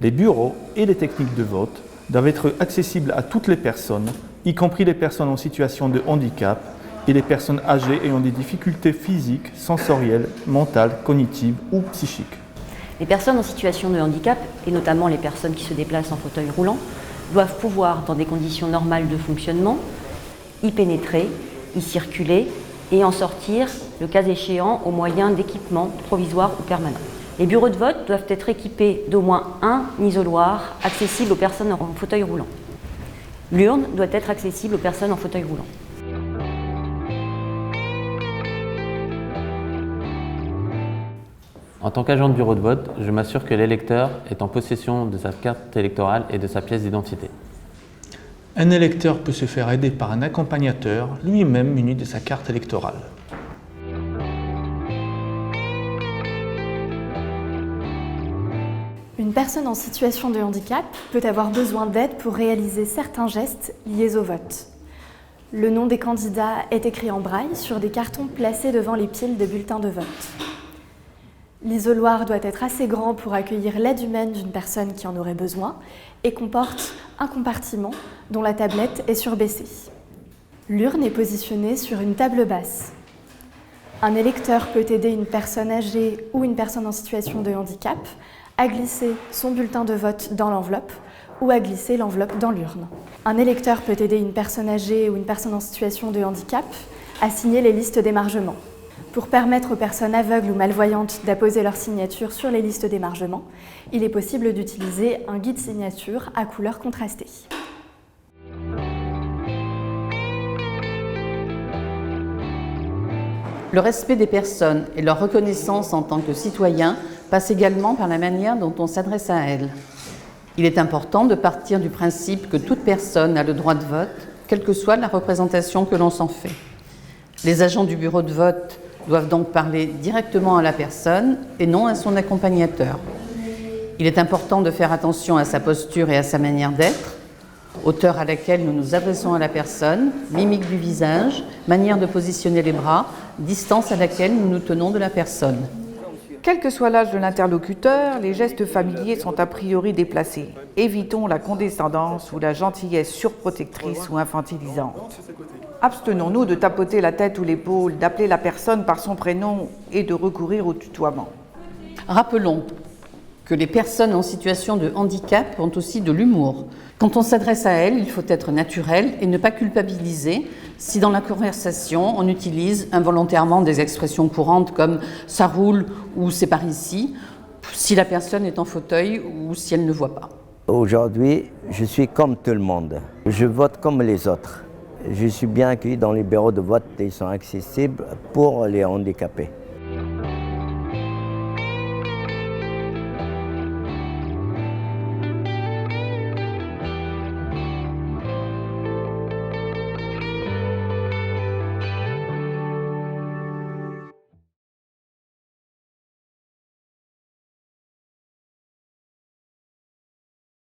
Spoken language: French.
Les bureaux et les techniques de vote doivent être accessibles à toutes les personnes, y compris les personnes en situation de handicap et les personnes âgées ayant des difficultés physiques, sensorielles, mentales, cognitives ou psychiques. Les personnes en situation de handicap, et notamment les personnes qui se déplacent en fauteuil roulant, doivent pouvoir, dans des conditions normales de fonctionnement, y pénétrer, y circuler et en sortir, le cas échéant, au moyen d'équipements provisoires ou permanents. Les bureaux de vote doivent être équipés d'au moins un isoloir accessible aux personnes en fauteuil roulant. L'urne doit être accessible aux personnes en fauteuil roulant. En tant qu'agent de bureau de vote, je m'assure que l'électeur est en possession de sa carte électorale et de sa pièce d'identité. Un électeur peut se faire aider par un accompagnateur, lui-même muni de sa carte électorale. Une personne en situation de handicap peut avoir besoin d'aide pour réaliser certains gestes liés au vote. Le nom des candidats est écrit en braille sur des cartons placés devant les piles de bulletins de vote. L'isoloir doit être assez grand pour accueillir l'aide humaine d'une personne qui en aurait besoin et comporte un compartiment dont la tablette est surbaissée. L'urne est positionnée sur une table basse. Un électeur peut aider une personne âgée ou une personne en situation de handicap à glisser son bulletin de vote dans l'enveloppe ou à glisser l'enveloppe dans l'urne. Un électeur peut aider une personne âgée ou une personne en situation de handicap à signer les listes d'émargement. Pour permettre aux personnes aveugles ou malvoyantes d'apposer leur signature sur les listes d'émargement, il est possible d'utiliser un guide signature à couleur contrastée. Le respect des personnes et leur reconnaissance en tant que citoyens passe également par la manière dont on s'adresse à elles. Il est important de partir du principe que toute personne a le droit de vote, quelle que soit la représentation que l'on s'en fait. Les agents du bureau de vote doivent donc parler directement à la personne et non à son accompagnateur. Il est important de faire attention à sa posture et à sa manière d'être, hauteur à laquelle nous nous adressons à la personne, mimique du visage, manière de positionner les bras, distance à laquelle nous nous tenons de la personne. Quel que soit l'âge de l'interlocuteur, les gestes familiers sont a priori déplacés. Évitons la condescendance ou la gentillesse surprotectrice ou infantilisante. Abstenons-nous de tapoter la tête ou l'épaule, d'appeler la personne par son prénom et de recourir au tutoiement. Rappelons que les personnes en situation de handicap ont aussi de l'humour. Quand on s'adresse à elles, il faut être naturel et ne pas culpabiliser si dans la conversation on utilise involontairement des expressions courantes comme « ça roule » ou « c'est par ici », si la personne est en fauteuil ou si elle ne voit pas. Aujourd'hui, je suis comme tout le monde. Je vote comme les autres. Je suis bien accueilli dans les bureaux de vote, ils sont accessibles pour les handicapés.